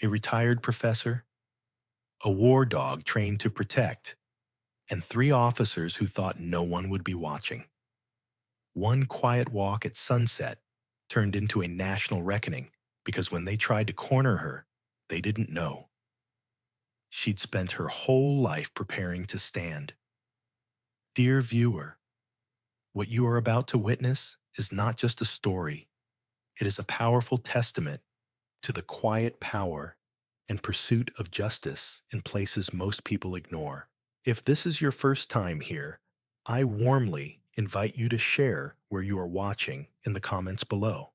a retired professor, a war dog trained to protect, and three officers who thought no one would be watching. One quiet walk at sunset turned into a national reckoning because when they tried to corner her, they didn't know. She'd spent her whole life preparing to stand. Dear viewer, what you are about to witness is not just a story, it is a powerful testament to the quiet power and pursuit of justice in places most people ignore. If this is your first time here, I warmly invite you to share where you are watching in the comments below.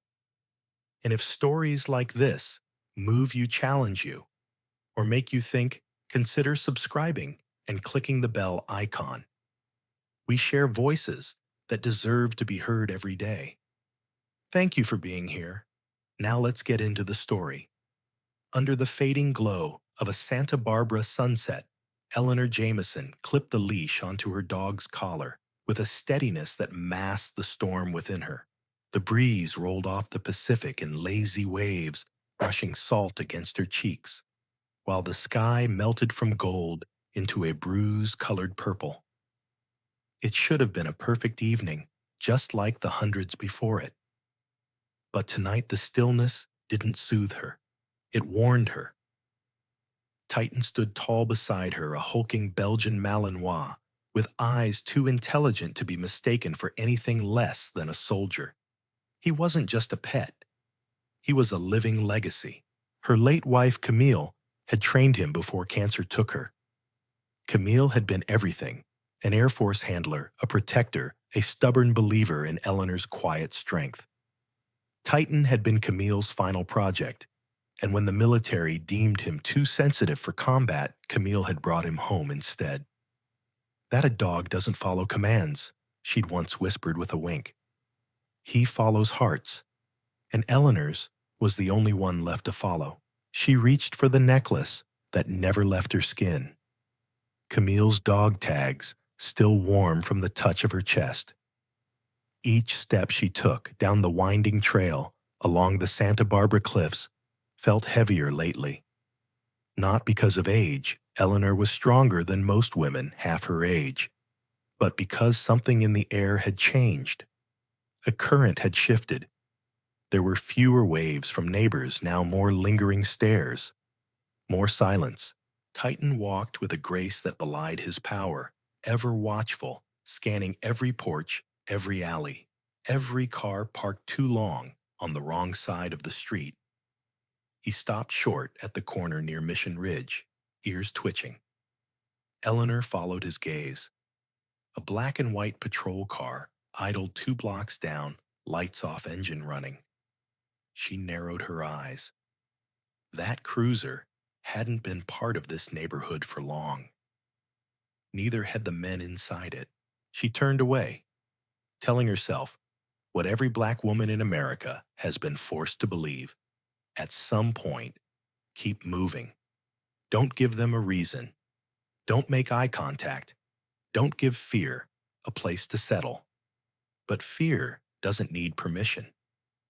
And if stories like this move you, challenge you, or make you think, consider subscribing and clicking the bell icon. We share voices that deserve to be heard every day. Thank you for being here. Now let's get into the story. Under the fading glow of a Santa Barbara sunset, Eleanor Jameson clipped the leash onto her dog's collar with a steadiness that masked the storm within her. The breeze rolled off the Pacific in lazy waves, brushing salt against her cheeks, while the sky melted from gold into a bruise-colored purple. It should have been a perfect evening, just like the hundreds before it. But tonight the stillness didn't soothe her. It warned her. Titan stood tall beside her, a hulking Belgian Malinois, with eyes too intelligent to be mistaken for anything less than a soldier. He wasn't just a pet. He was a living legacy. Her late wife, Camille, had trained him before cancer took her. Camille had been everything: an Air Force handler, a protector, a stubborn believer in Eleanor's quiet strength. Titan had been Camille's final project, and when the military deemed him too sensitive for combat, Camille had brought him home instead. "That a dog doesn't follow commands," she'd once whispered with a wink. "He follows hearts," and Eleanor's was the only one left to follow. She reached for the necklace that never left her skin. Camille's dog tags still warm from the touch of her chest. Each step she took down the winding trail along the Santa Barbara cliffs felt heavier lately. Not because of age, Eleanor was stronger than most women half her age, but because something in the air had changed. A current had shifted. There were fewer waves from neighbors, now more lingering stares, more silence. Titan walked with a grace that belied his power, ever watchful, scanning every porch, every alley, every car parked too long on the wrong side of the street. He stopped short at the corner near Mission Ridge, ears twitching. Eleanor followed his gaze. A black and white patrol car idled 2 blocks down, lights off, engine running. She narrowed her eyes. That cruiser hadn't been part of this neighborhood for long. Neither had the men inside it. She turned away, telling herself what every black woman in America has been forced to believe. At some point, keep moving. Don't give them a reason. Don't make eye contact. Don't give fear a place to settle. But fear doesn't need permission.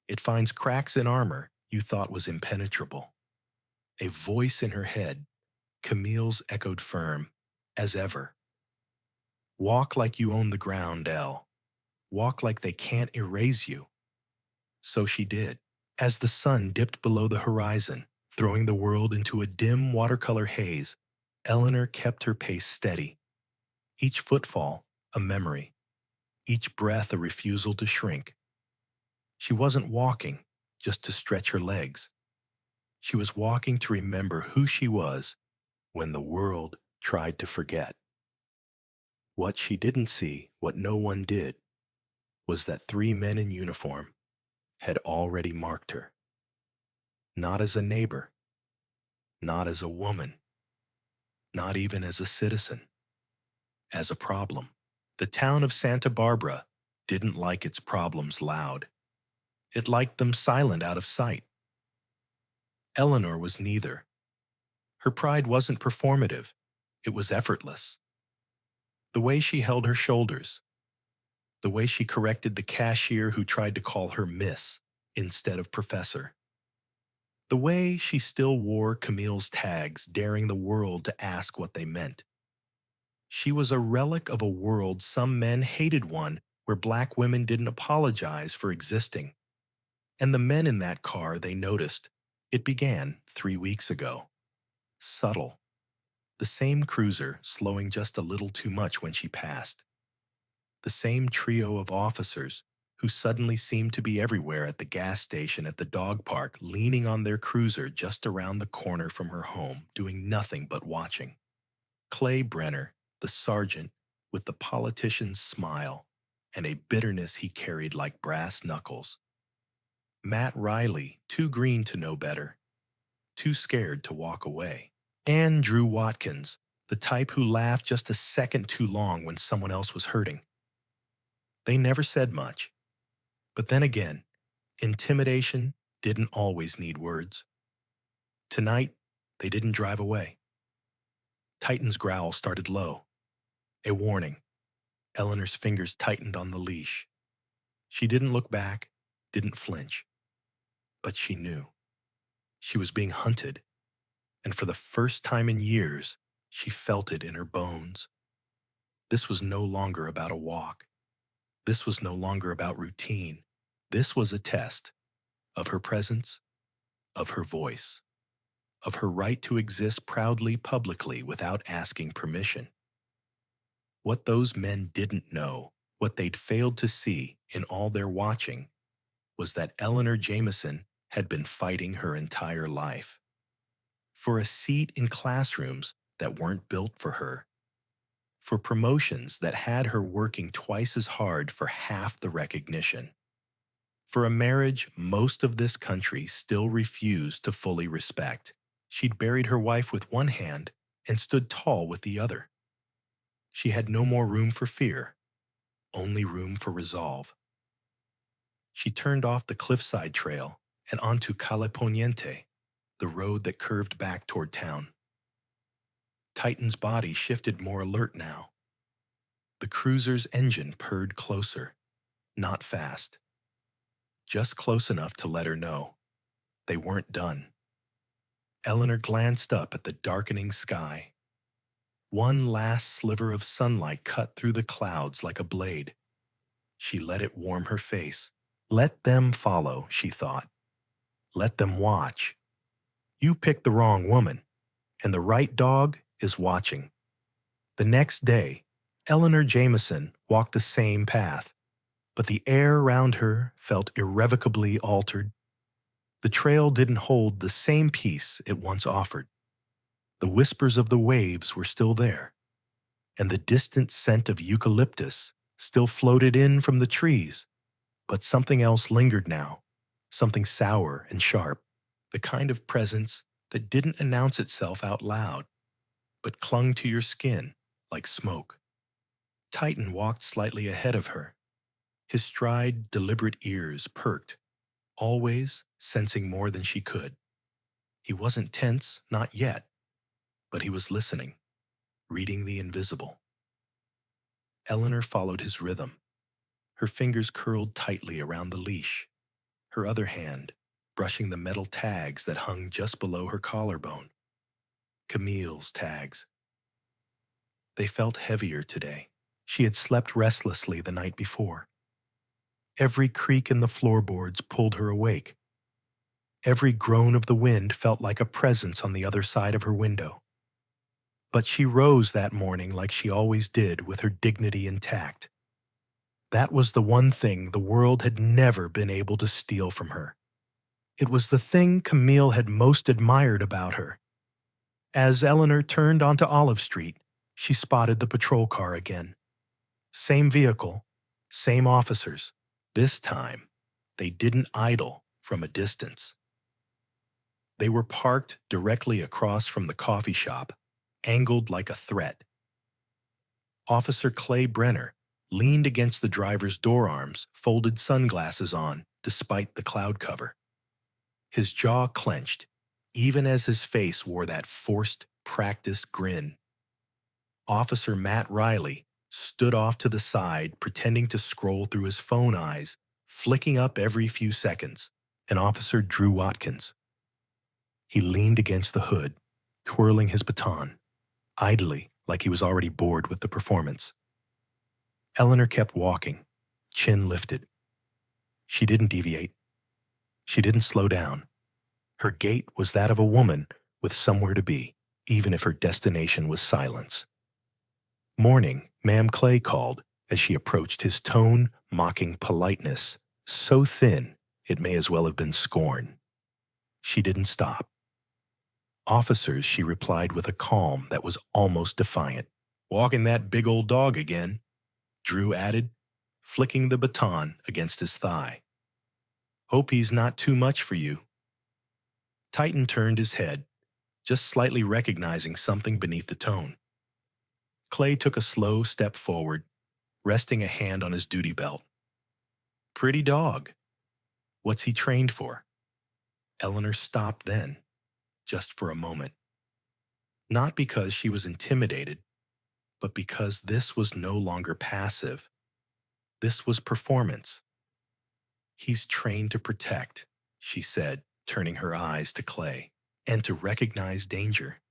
It finds cracks in armor you thought was impenetrable. A voice in her head, Camille's, echoed firm as ever. "Walk like you own the ground, Elle. Walk like they can't erase you." So she did. As the sun dipped below the horizon, throwing the world into a dim watercolor haze, Eleanor kept her pace steady. Each footfall, a memory. Each breath, a refusal to shrink. She wasn't walking just to stretch her legs. She was walking to remember who she was when the world tried to forget. What she didn't see, what no one did, was that 3 men in uniform had already marked her. Not as a neighbor, not as a woman, not even as a citizen, as a problem. The town of Santa Barbara didn't like its problems loud. It liked them silent, out of sight. Eleanor was neither. Her pride wasn't performative, it was effortless. The way she held her shoulders, the way she corrected the cashier who tried to call her Miss instead of Professor, The way she still wore Camille's tags, daring the world to ask what they meant. She was a relic of a world some men hated, one where black women didn't apologize for existing. And the men in that car, they noticed. It began 3 weeks ago. Subtle. The same cruiser slowing just a little too much when she passed. The same trio of officers who suddenly seemed to be everywhere, at the gas station, at the dog park, leaning on their cruiser just around the corner from her home, doing nothing but watching. Clay Brenner, the sergeant, with the politician's smile and a bitterness he carried like brass knuckles. Matt Riley, too green to know better, too scared to walk away. And Drew Watkins, the type who laughed just a second too long when someone else was hurting. They never said much. But then again, intimidation didn't always need words. Tonight, they didn't drive away. Titan's growl started low. A warning. Eleanor's fingers tightened on the leash. She didn't look back, didn't flinch. But she knew. She was being hunted. And for the first time in years, she felt it in her bones. This was no longer about a walk. This was no longer about routine. This was a test of her presence, of her voice, of her right to exist proudly publicly without asking permission. What those men didn't know, what they'd failed to see in all their watching, was that Eleanor Jameson had been fighting her entire life. For a seat in classrooms that weren't built for her. For promotions that had her working twice as hard for half the recognition. For a marriage most of this country still refused to fully respect. She'd buried her wife with one hand and stood tall with the other. She had no more room for fear, only room for resolve. She turned off the cliffside trail and onto Calle Poniente, the road that curved back toward town. Titan's body shifted more alert now. The cruiser's engine purred closer, not fast. Just close enough to let her know they weren't done. Eleanor glanced up at the darkening sky. One last sliver of sunlight cut through the clouds like a blade. She let it warm her face. Let them follow, she thought. Let them watch. You picked the wrong woman, and the right dog is watching. The next day, Eleanor Jameson walked the same path, but the air around her felt irrevocably altered. The trail didn't hold the same peace it once offered. The whispers of the waves were still there, and the distant scent of eucalyptus still floated in from the trees, but something else lingered now, something sour and sharp, the kind of presence that didn't announce itself out loud, but clung to your skin like smoke. Titan walked slightly ahead of her. His stride, deliberate ears perked, always sensing more than she could. He wasn't tense, not yet, but he was listening, reading the invisible. Eleanor followed his rhythm. Her fingers curled tightly around the leash, her other hand brushing the metal tags that hung just below her collarbone. Camille's tags. They felt heavier today. She had slept restlessly the night before. Every creak in the floorboards pulled her awake. Every groan of the wind felt like a presence on the other side of her window. But she rose that morning like she always did, with her dignity intact. That was the one thing the world had never been able to steal from her. It was the thing Camille had most admired about her. As Eleanor turned onto Olive Street, she spotted the patrol car again. Same vehicle, same officers. This time, they didn't idle from a distance. They were parked directly across from the coffee shop, angled like a threat. Officer Clay Brenner leaned against the driver's door arms, folded sunglasses on, despite the cloud cover. His jaw clenched, even as his face wore that forced, practiced grin. Officer Matt Riley stood off to the side, pretending to scroll through his phone eyes, flicking up every few seconds. And Officer Drew Watkins. He leaned against the hood, twirling his baton, idly like he was already bored with the performance. Eleanor kept walking, chin lifted. She didn't deviate. She didn't slow down. Her gait was that of a woman with somewhere to be, even if her destination was silence. "Morning," Ma'am Clay called as she approached, his tone mocking politeness, so thin it may as well have been scorn. She didn't stop. "Officers," she replied with a calm that was almost defiant. "Walking that big old dog again," Drew added, flicking the baton against his thigh. "Hope he's not too much for you." Titan turned his head, just slightly recognizing something beneath the tone. Clay took a slow step forward, resting a hand on his duty belt. "Pretty dog. What's he trained for?" Eleanor stopped then, just for a moment. Not because she was intimidated, but because this was no longer passive. This was performance. "He's trained to protect," she said, turning her eyes to Clay, "and to recognize danger."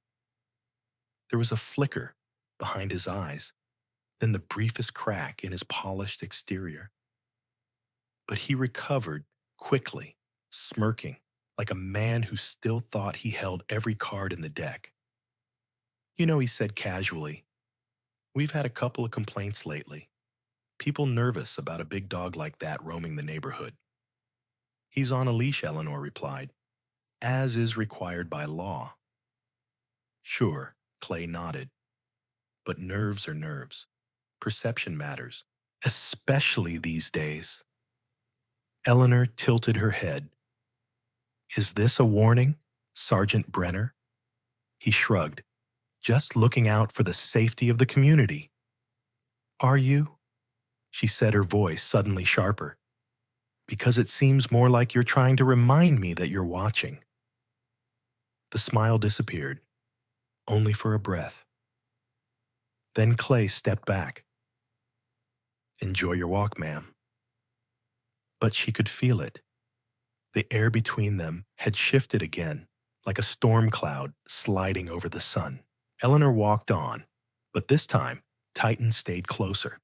There was a flicker behind his eyes, then the briefest crack in his polished exterior. But he recovered quickly, smirking, like a man who still thought he held every card in the deck. "You know," he said casually, "we've had a couple of complaints lately. People nervous about a big dog like that roaming the neighborhood." "He's on a leash," Eleanor replied, "as is required by law." "Sure," Clay nodded. "But nerves are nerves. Perception matters, especially these days." Eleanor tilted her head. "Is this a warning, Sergeant Brenner?" He shrugged, "Just looking out for the safety of the community." "Are you?" she said, her voice suddenly sharper. "Because it seems more like you're trying to remind me that you're watching." The smile disappeared, only for a breath. Then Clay stepped back. "Enjoy your walk, ma'am." But she could feel it. The air between them had shifted again, like a storm cloud sliding over the sun. Eleanor walked on, but this time, Titan stayed closer.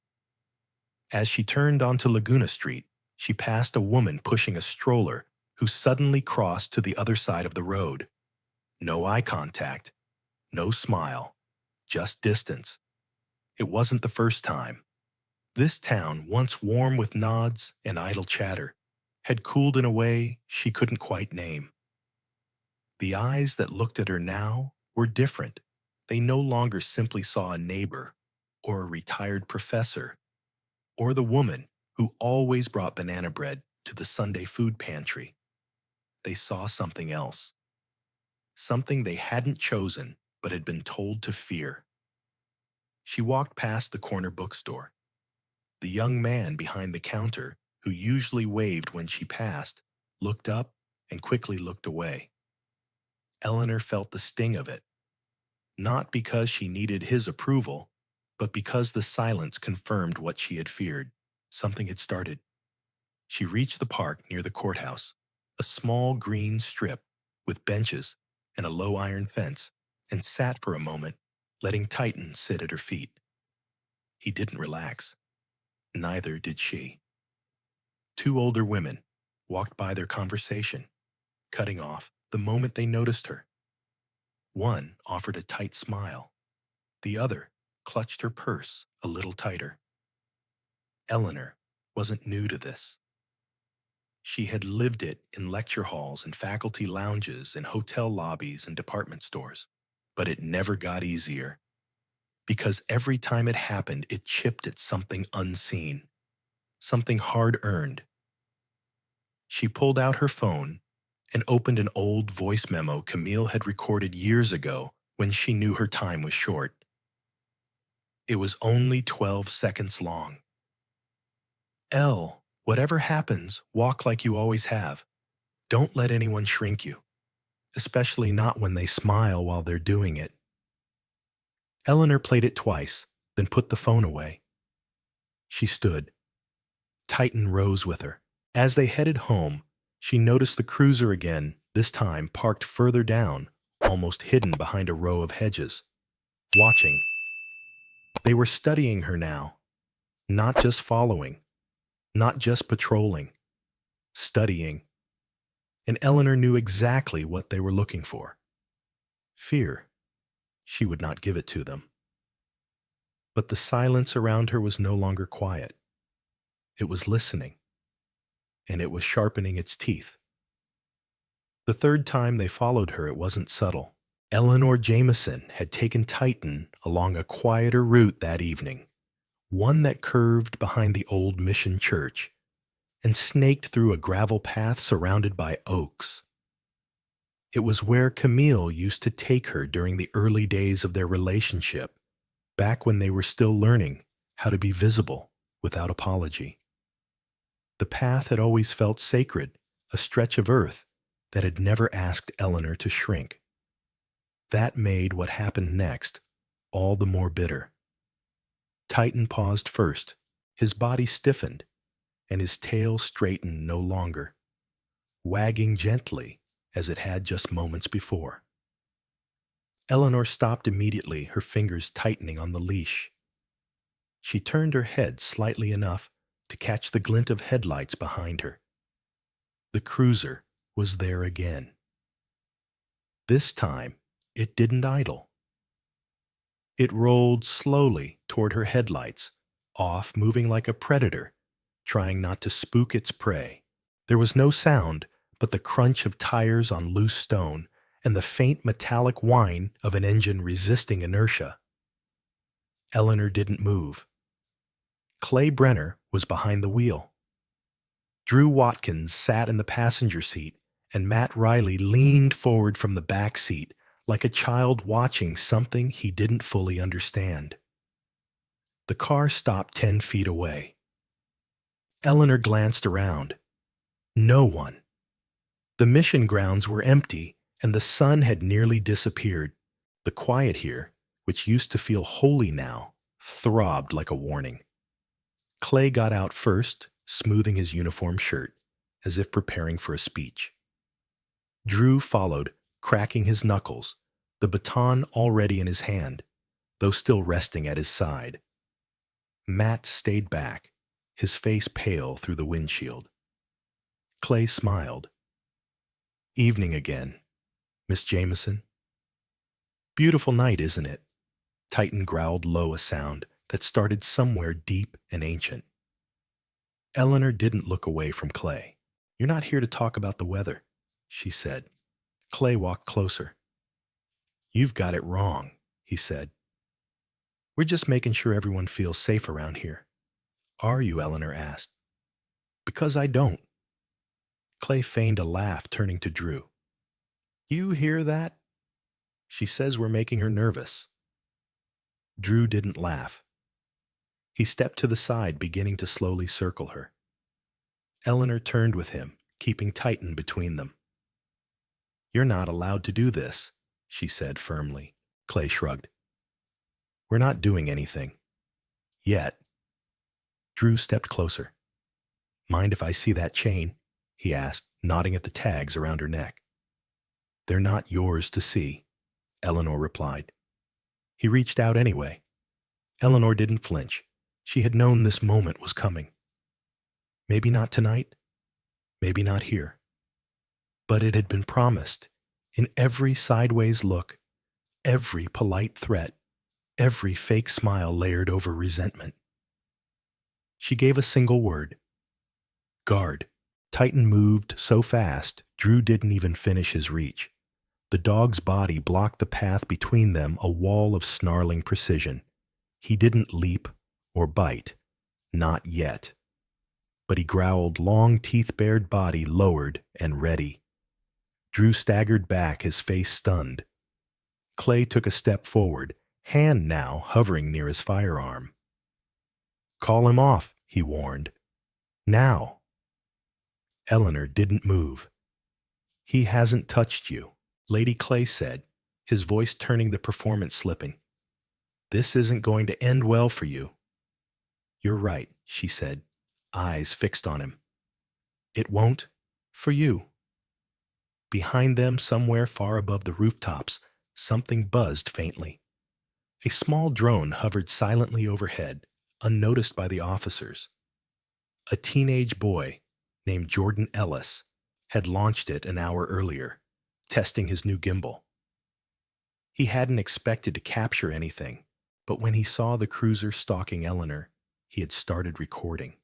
As she turned onto Laguna Street, she passed a woman pushing a stroller who suddenly crossed to the other side of the road. No eye contact, no smile, just distance. It wasn't the first time. This town, once warm with nods and idle chatter, had cooled in a way she couldn't quite name. The eyes that looked at her now were different. They no longer simply saw a neighbor, or a retired professor, or the woman who always brought banana bread to the Sunday food pantry. They saw something else. Something they hadn't chosen but had been told to fear. She walked past the corner bookstore. The young man behind the counter, who usually waved when she passed, looked up and quickly looked away. Eleanor felt the sting of it, not because she needed his approval, but because the silence confirmed what she had feared. Something had started. She reached the park near the courthouse, a small green strip with benches and a low iron fence, and sat for a moment, letting Titan sit at her feet. He didn't relax. Neither did she. Two older women walked by their conversation, cutting off the moment they noticed her. One offered a tight smile. The other clutched her purse a little tighter. Eleanor wasn't new to this. She had lived it in lecture halls and faculty lounges and hotel lobbies and department stores. But it never got easier, because every time it happened, it chipped at something unseen, something hard-earned. She pulled out her phone and opened an old voice memo Camille had recorded years ago when she knew her time was short. It was only 12 seconds long. "L, whatever happens, walk like you always have. Don't let anyone shrink you, especially not when they smile while they're doing it." Eleanor played it twice, then put the phone away. She stood. Titan rose with her. As they headed home, she noticed the cruiser again this time parked further down, almost hidden behind a row of hedges. Watching. They were studying her now, not just following, not just patrolling, studying. And Eleanor knew exactly what they were looking for. Fear. She would not give it to them. But the silence around her was no longer quiet. It was listening, and it was sharpening its teeth. The third time they followed her, it wasn't subtle. Eleanor Jameson had taken Titan along a quieter route that evening, one that curved behind the old mission church and snaked through a gravel path surrounded by oaks. It was where Camille used to take her during the early days of their relationship, back when they were still learning how to be visible without apology. The path had always felt sacred, a stretch of earth that had never asked Eleanor to shrink. That made what happened next all the more bitter. Titan paused first, his body stiffened, and his tail straightened no longer, wagging gently as it had just moments before. Eleanor stopped immediately, her fingers tightening on the leash. She turned her head slightly enough to catch the glint of headlights behind her. The cruiser was there again. This time, it didn't idle. It rolled slowly toward her headlights, off, moving like a predator, trying not to spook its prey. There was no sound but the crunch of tires on loose stone and the faint metallic whine of an engine resisting inertia. Eleanor didn't move. Clay Brenner was behind the wheel. Drew Watkins sat in the passenger seat, and Matt Riley leaned forward from the back seat like a child watching something he didn't fully understand. The car stopped 10 feet away. Eleanor glanced around. No one. The mission grounds were empty, and the sun had nearly disappeared. The quiet here, which used to feel holy now, throbbed like a warning. Clay got out first, smoothing his uniform shirt, as if preparing for a speech. Drew followed, cracking his knuckles, the baton already in his hand, though still resting at his side. Matt stayed back, his face pale through the windshield. Clay smiled. "Evening again, Miss Jameson." "Beautiful night, isn't it?" Titan growled low, a sound that started somewhere deep and ancient. Eleanor didn't look away from Clay. "You're not here to talk about the weather," she said. Clay walked closer. "You've got it wrong," he said. "We're just making sure everyone feels safe around here." "Are you?" Eleanor asked. "Because I don't." Clay feigned a laugh, turning to Drew. "You hear that? She says we're making her nervous." Drew didn't laugh. He stepped to the side, beginning to slowly circle her. Eleanor turned with him, keeping Titan between them. "You're not allowed to do this," she said firmly. Clay shrugged. "We're not doing anything. Yet." Drew stepped closer. "Mind if I see that chain?" he asked, nodding at the tags around her neck. "They're not yours to see," Eleanor replied. He reached out anyway. Eleanor didn't flinch. She had known this moment was coming. Maybe not tonight, maybe not here. But it had been promised in every sideways look, every polite threat, every fake smile layered over resentment. She gave a single word. "Guard." Titan moved so fast, Drew didn't even finish his reach. The dog's body blocked the path between them, a wall of snarling precision. He didn't leap or bite. Not yet. But he growled, long teeth-bared body lowered and ready. Drew staggered back, his face stunned. Clay took a step forward, hand now hovering near his firearm. "Call him off," he warned. "Now." Eleanor didn't move. "He hasn't touched you," Lady Clay said, his voice turning the performance slipping. "This isn't going to end well for you." "You're right," she said, eyes fixed on him. "It won't for you." Behind them, somewhere far above the rooftops, something buzzed faintly. A small drone hovered silently overhead, unnoticed by the officers. A teenage boy named Jordan Ellis had launched it an hour earlier, testing his new gimbal. He hadn't expected to capture anything, but when he saw the cruiser stalking Eleanor, he had started recording.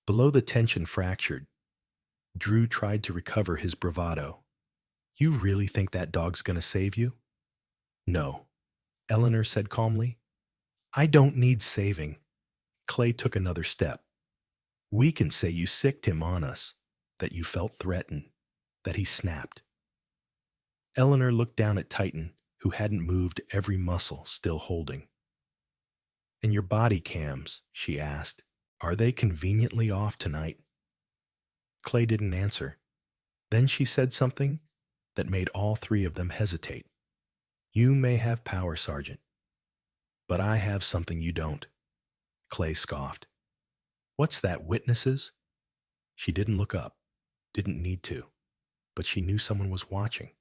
Below, the tension fractured. Drew tried to recover his bravado. "You really think that dog's going to save you?" "No," Eleanor said calmly. "I don't need saving." Clay took another step. "We can say you sicked him on us, that you felt threatened, that he snapped." Eleanor looked down at Titan, who hadn't moved, every muscle still holding. "And your body cams," she asked, "are they conveniently off tonight?" Clay didn't answer. Then she said something that made all three of them hesitate. "You may have power, Sergeant, but I have something you don't." Clay scoffed. "What's that, witnesses?" She didn't look up, didn't need to, but she knew someone was watching.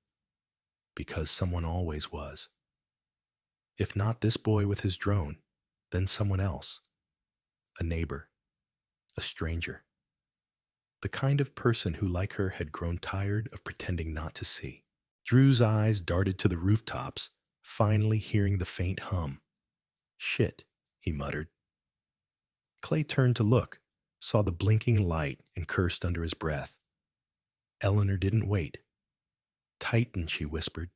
Because someone always was. If not this boy with his drone, then someone else. A neighbor. A stranger. The kind of person who, like her, had grown tired of pretending not to see. Drew's eyes darted to the rooftops, finally hearing the faint hum. "Shit," he muttered. Clay turned to look, saw the blinking light, and cursed under his breath. Eleanor didn't wait. "Tighten," she whispered.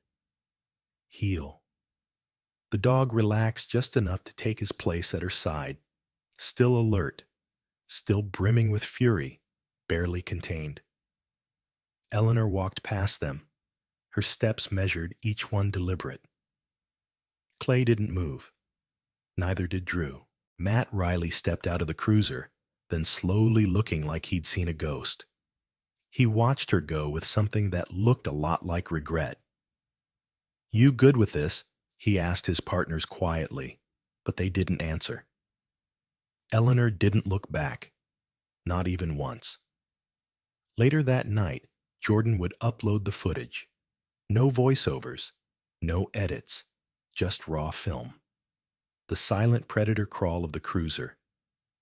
"Heel." The dog relaxed just enough to take his place at her side, still alert, still brimming with fury, barely contained. Eleanor walked past them, her steps measured, each one deliberate. Clay didn't move. Neither did Drew. Matt Riley stepped out of the cruiser, then slowly looking like he'd seen a ghost. He watched her go with something that looked a lot like regret. "You good with this?" he asked his partners quietly, but they didn't answer. Eleanor didn't look back, not even once. Later that night, Jordan would upload the footage. No voiceovers, no edits, just raw film. The silent predator crawl of the cruiser,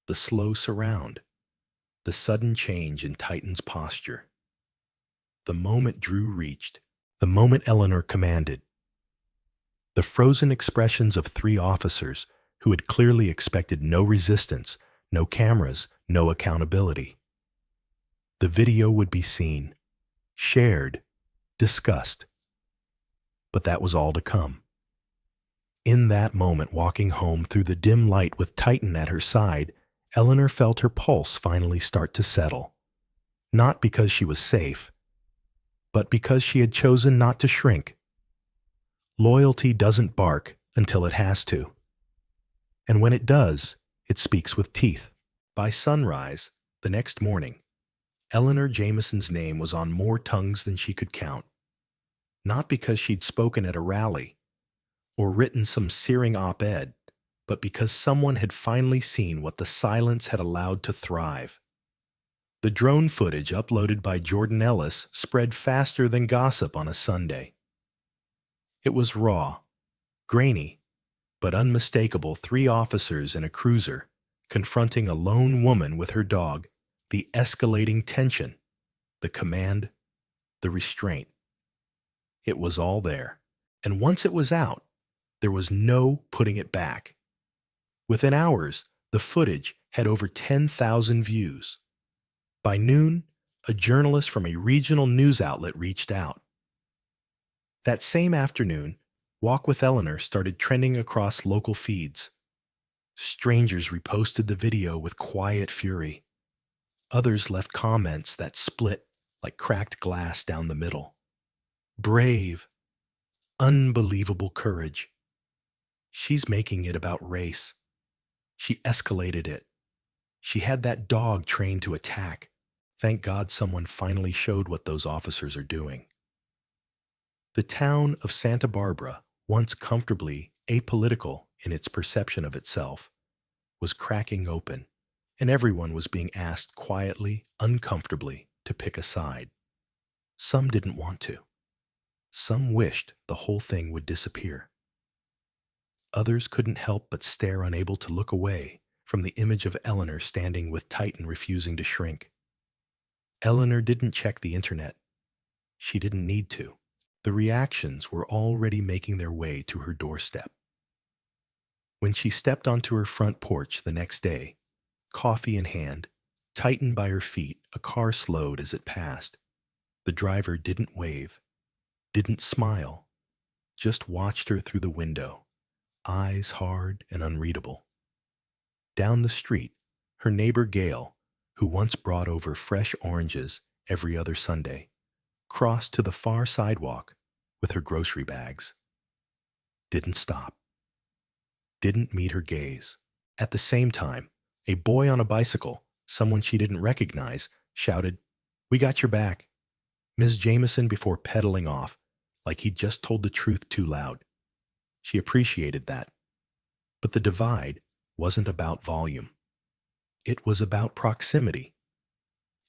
the slow surround, the sudden change in Titan's posture. The moment Drew reached, the moment Eleanor commanded. The frozen expressions of three officers who had clearly expected no resistance, no cameras, no accountability. The video would be seen, shared, discussed. But that was all to come. In that moment, walking home through the dim light with Titan at her side, Eleanor felt her pulse finally start to settle. Not because she was safe, but because she had chosen not to shrink. Loyalty doesn't bark until it has to. And when it does, it speaks with teeth. By sunrise, the next morning, Eleanor Jameson's name was on more tongues than she could count. Not because she'd spoken at a rally or written some searing op-ed, but because someone had finally seen what the silence had allowed to thrive. The drone footage uploaded by Jordan Ellis spread faster than gossip on a Sunday. It was raw, grainy, but unmistakable. Three officers in a cruiser confronting a lone woman with her dog, the escalating tension, the command, the restraint. It was all there, and once it was out, there was no putting it back. Within hours, the footage had over 10,000 views. By noon, a journalist from a regional news outlet reached out. That same afternoon, Walk with Eleanor started trending across local feeds. Strangers reposted the video with quiet fury. Others left comments that split like cracked glass down the middle. Brave, unbelievable courage. She's making it about race. She escalated it. She had that dog trained to attack. Thank God someone finally showed what those officers are doing. The town of Santa Barbara, once comfortably apolitical in its perception of itself, was cracking open, and everyone was being asked quietly, uncomfortably, to pick a side. Some didn't want to. Some wished the whole thing would disappear. Others couldn't help but stare, unable to look away from the image of Eleanor standing with Titan refusing to shrink. Eleanor didn't check the internet. She didn't need to. The reactions were already making their way to her doorstep. When she stepped onto her front porch the next day, coffee in hand, Titan by her feet, a car slowed as it passed. The driver didn't wave, didn't smile, just watched her through the window, eyes hard and unreadable. Down the street, her neighbor Gail, who once brought over fresh oranges every other Sunday, crossed to the far sidewalk with her grocery bags. Didn't stop. Didn't meet her gaze. At the same time, a boy on a bicycle, someone she didn't recognize, shouted, "We got your back." Ms. Jameson before pedaling off, like he'd just told the truth too loud. She appreciated that. But the divide wasn't about volume. It was about proximity.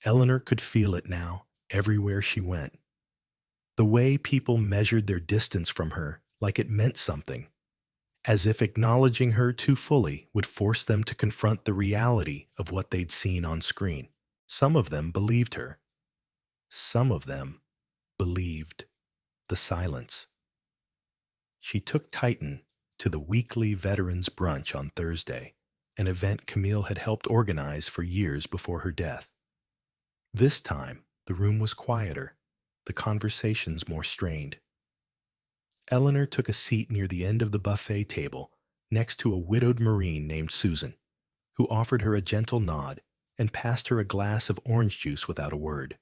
Eleanor could feel it now, everywhere she went. The way people measured their distance from her like it meant something, as if acknowledging her too fully would force them to confront the reality of what they'd seen on screen. Some of them believed her. Some of them believed the silence. She took Titan to the weekly Veterans Brunch on Thursday, an event Camille had helped organize for years before her death. This time, the room was quieter, the conversations more strained. Eleanor took a seat near the end of the buffet table next to a widowed Marine named Susan, who offered her a gentle nod and passed her a glass of orange juice without a word.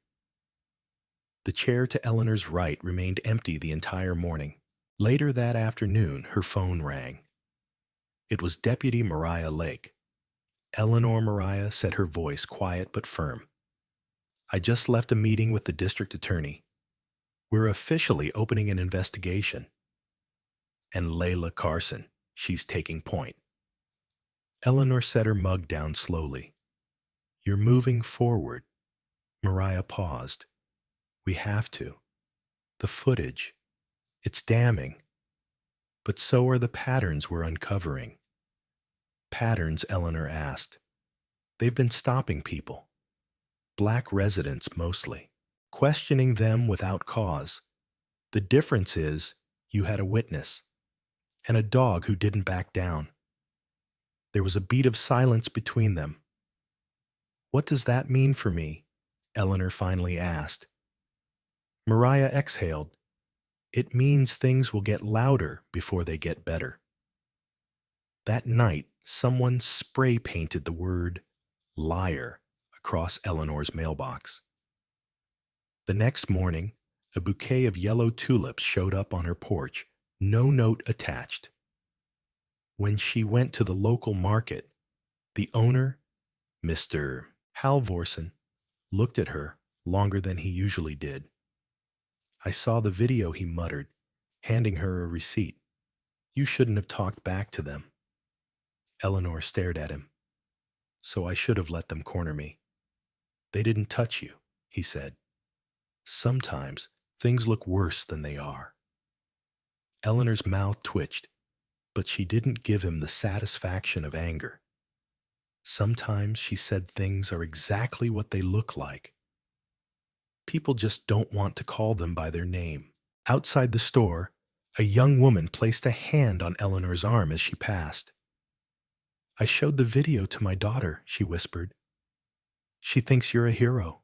The chair to Eleanor's right remained empty the entire morning. Later that afternoon, her phone rang. It was Deputy Mariah Lake. Eleanor Mariah said, her voice quiet but firm. "I just left a meeting with the district attorney. We're officially opening an investigation. And Layla Carson, she's taking point." Eleanor set her mug down slowly. "You're moving forward." Mariah paused. "We have to. The footage, it's damning. But so are the patterns we're uncovering." "Patterns?" Eleanor asked. "They've been stopping people. Black residents mostly. Questioning them without cause. The difference is you had a witness. And a dog who didn't back down. There was a beat of silence between them." "What does that mean for me?" Eleanor finally asked. Mariah exhaled. "It means things will get louder before they get better." That night, someone spray painted the word liar across Eleanor's mailbox. The next morning, a bouquet of yellow tulips showed up on her porch, no note attached. When she went to the local market, the owner, Mr. Halvorsen, looked at her longer than he usually did. "I saw the video," he muttered, handing her a receipt. "You shouldn't have talked back to them." Eleanor stared at him. "So I should have let them corner me." "They didn't touch you," he said. "Sometimes things look worse than they are." Eleanor's mouth twitched, but she didn't give him the satisfaction of anger. Sometimes, she said, things are exactly what they look like. People just don't want to call them by their name. Outside the store, a young woman placed a hand on Eleanor's arm as she passed. "I showed the video to my daughter," she whispered. "She thinks you're a hero."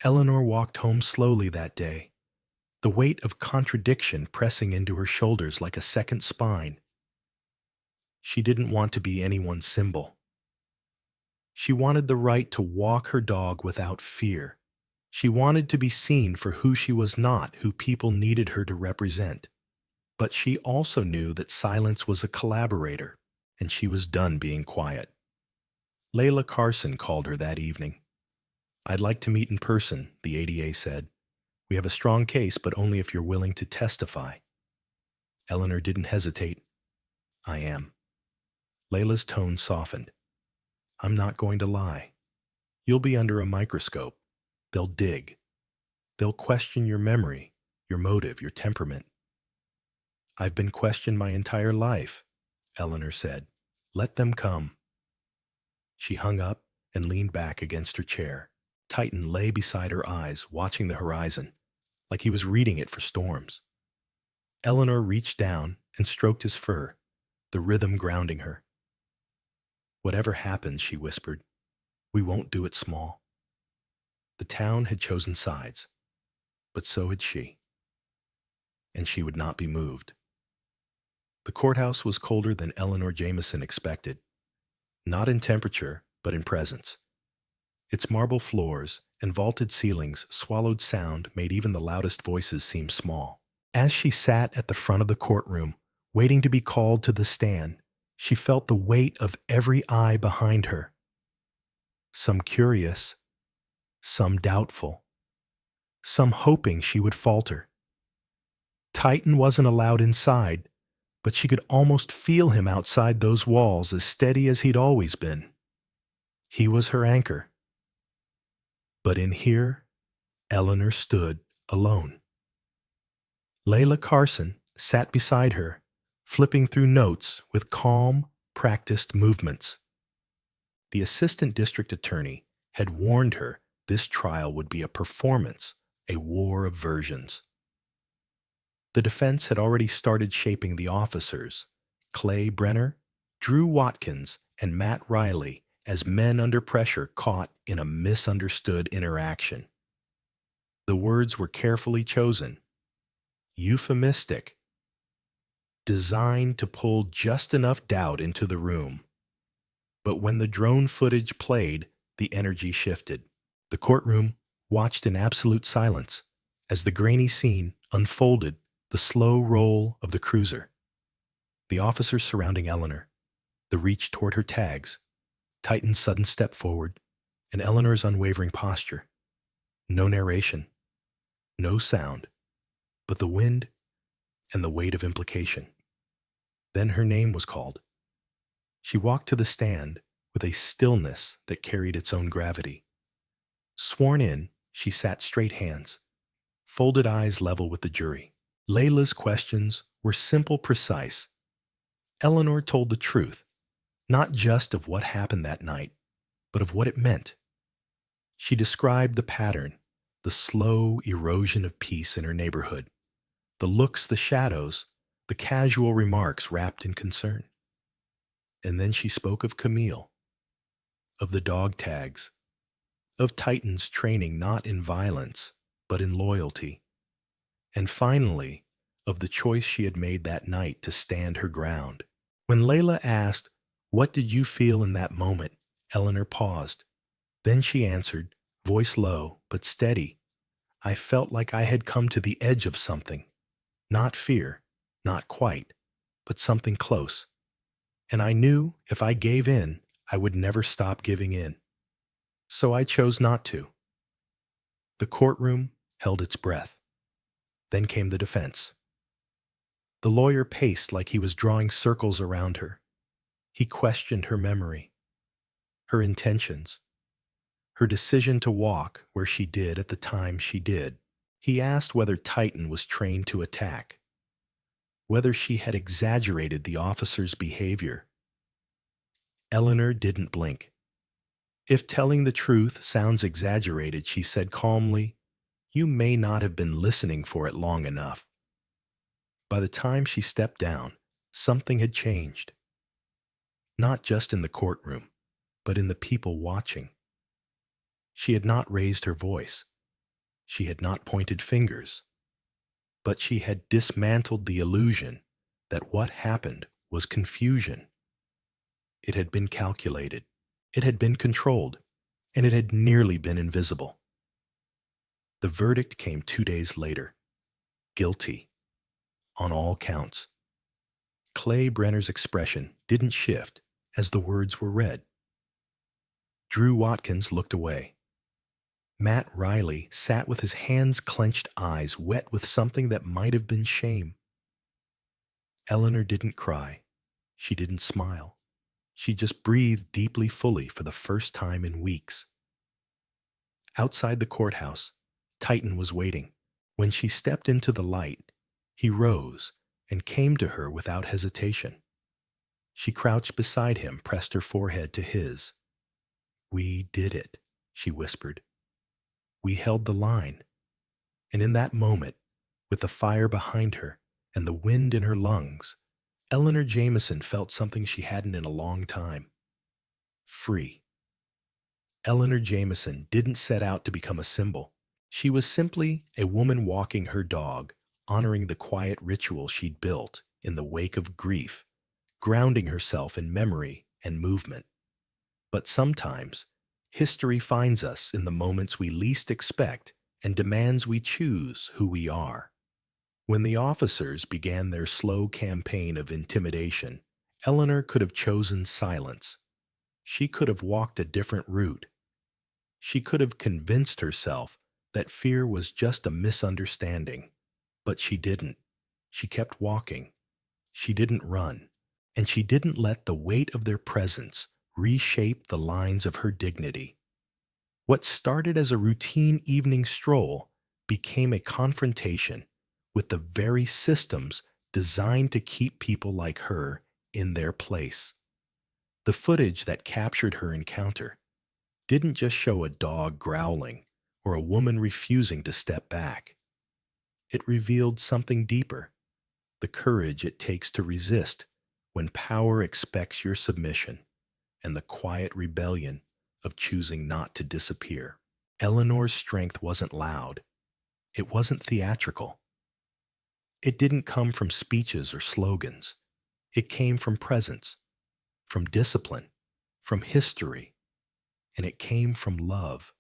Eleanor walked home slowly that day, the weight of contradiction pressing into her shoulders like a second spine. She didn't want to be anyone's symbol. She wanted the right to walk her dog without fear. She wanted to be seen for who she was, not who people needed her to represent. But she also knew that silence was a collaborator, and she was done being quiet. Layla Carson called her that evening. "I'd like to meet in person," the ADA said. "We have a strong case, but only if you're willing to testify." Eleanor didn't hesitate. "I am." Layla's tone softened. "I'm not going to lie. You'll be under a microscope. They'll dig. They'll question your memory, your motive, your temperament. I've been questioned my entire life, Eleanor said. Let them come. She hung up and leaned back against her chair. Titan lay beside her eyes, watching the horizon, like he was reading it for storms. Eleanor reached down and stroked his fur, the rhythm grounding her. Whatever happens, she whispered, we won't do it small. The town had chosen sides, but so had she, and she would not be moved. The courthouse was colder than Eleanor Jameson expected, not in temperature, but in presence. Its marble floors and vaulted ceilings swallowed sound made even the loudest voices seem small. As she sat at the front of the courtroom, waiting to be called to the stand, she felt the weight of every eye behind her. Some curious, some doubtful, some hoping she would falter. Titan wasn't allowed inside, but she could almost feel him outside those walls, as steady as he'd always been. He was her anchor. But in here, Eleanor stood alone. Layla Carson sat beside her, flipping through notes with calm, practiced movements. The assistant district attorney had warned her this trial would be a performance, a war of versions. The defense had already started shaping the officers, Clay Brenner, Drew Watkins, and Matt Riley, as men under pressure caught in a misunderstood interaction. The words were carefully chosen, euphemistic, designed to pull just enough doubt into the room. But when the drone footage played, the energy shifted. The courtroom watched in absolute silence as the grainy scene unfolded, the slow roll of the cruiser. The officers surrounding Eleanor, the reach toward her tags, Titan's sudden step forward, and Eleanor's unwavering posture. No narration, no sound, but the wind and the weight of implication. Then her name was called. She walked to the stand with a stillness that carried its own gravity. Sworn in, she sat straight hands, folded eyes level with the jury. Layla's questions were simple, precise. Eleanor told the truth, not just of what happened that night, but of what it meant. She described the pattern, the slow erosion of peace in her neighborhood, the looks, the shadows, the casual remarks wrapped in concern. And then she spoke of Camille, of the dog tags, of Titan's training not in violence, but in loyalty, and finally, of the choice she had made that night to stand her ground. When Layla asked, "What did you feel in that moment?" Eleanor paused. Then she answered, voice low but steady, "I felt like I had come to the edge of something. Not fear, not quite, but something close. And I knew if I gave in, I would never stop giving in. So I chose not to." The courtroom held its breath. Then came the defense. The lawyer paced like he was drawing circles around her. He questioned her memory, her intentions, her decision to walk where she did at the time she did. He asked whether Titan was trained to attack, whether she had exaggerated the officer's behavior. Eleanor didn't blink. "If telling the truth sounds exaggerated," she said calmly, "you may not have been listening for it long enough." By the time she stepped down, something had changed. Not just in the courtroom, but in the people watching. She had not raised her voice. She had not pointed fingers. But she had dismantled the illusion that what happened was confusion. It had been calculated. It had been controlled, and it had nearly been invisible. The verdict came 2 days later. Guilty. On all counts. Clay Brenner's expression didn't shift as the words were read. Drew Watkins looked away. Matt Riley sat with his hands-clenched eyes wet with something that might have been shame. Eleanor didn't cry. She didn't smile. She just breathed deeply, fully for the first time in weeks. Outside the courthouse, Titan was waiting. When she stepped into the light, he rose and came to her without hesitation. She crouched beside him, pressed her forehead to his. "We did it," she whispered. "We held the line." And in that moment, with the fire behind her and the wind in her lungs, Eleanor Jameson felt something she hadn't in a long time. Free. Eleanor Jameson didn't set out to become a symbol. She was simply a woman walking her dog, honoring the quiet ritual she'd built in the wake of grief, grounding herself in memory and movement. But sometimes, history finds us in the moments we least expect and demands we choose who we are. When the officers began their slow campaign of intimidation, Eleanor could have chosen silence. She could have walked a different route. She could have convinced herself that fear was just a misunderstanding. But she didn't. She kept walking. She didn't run. And she didn't let the weight of their presence reshape the lines of her dignity. What started as a routine evening stroll became a confrontation with the very systems designed to keep people like her in their place. The footage that captured her encounter didn't just show a dog growling or a woman refusing to step back. It revealed something deeper, the courage it takes to resist when power expects your submission, and the quiet rebellion of choosing not to disappear. Eleanor's strength wasn't loud. It wasn't theatrical. It didn't come from speeches or slogans. It came from presence, from discipline, from history, and it came from love.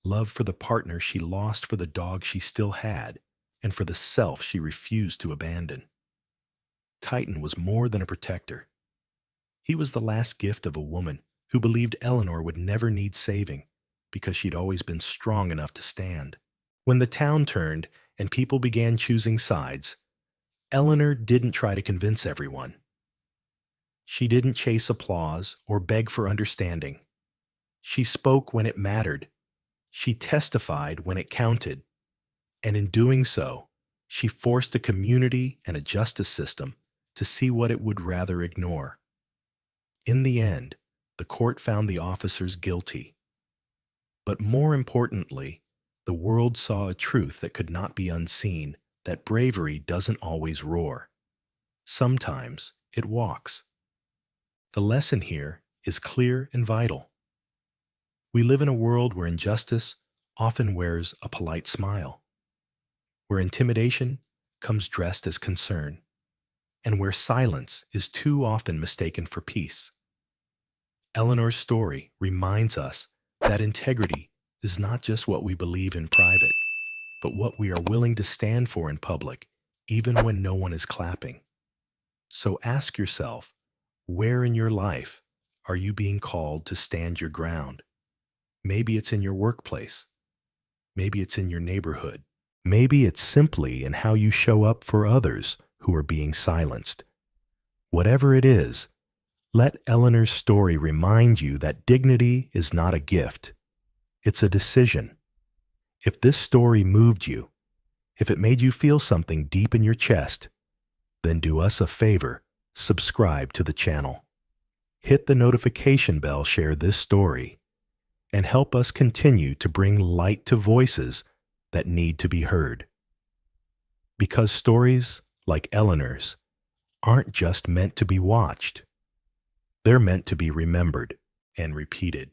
Love for the partner she lost for the dog she still had, and for the self she refused to abandon. Titan was more than a protector. He was the last gift of a woman who believed Eleanor would never need saving because she'd always been strong enough to stand. When the town turned and people began choosing sides, Eleanor didn't try to convince everyone. She didn't chase applause or beg for understanding. She spoke when it mattered. She testified when it counted. And in doing so, she forced a community and a justice system to see what it would rather ignore. In the end, the court found the officers guilty. But more importantly, the world saw a truth that could not be unseen, that bravery doesn't always roar. Sometimes it walks. The lesson here is clear and vital. We live in a world where injustice often wears a polite smile, where intimidation comes dressed as concern, and where silence is too often mistaken for peace. Eleanor's story reminds us that integrity is not just what we believe in private, but what we are willing to stand for in public, even when no one is clapping. So ask yourself, where in your life are you being called to stand your ground? Maybe it's in your workplace. Maybe it's in your neighborhood. Maybe it's simply in how you show up for others who are being silenced. Whatever it is, let Eleanor's story remind you that dignity is not a gift. It's a decision. If this story moved you, if it made you feel something deep in your chest, then do us a favor, subscribe to the channel. Hit the notification bell, share this story, and help us continue to bring light to voices that need to be heard. Because stories like Eleanor's aren't just meant to be watched. They're meant to be remembered and repeated.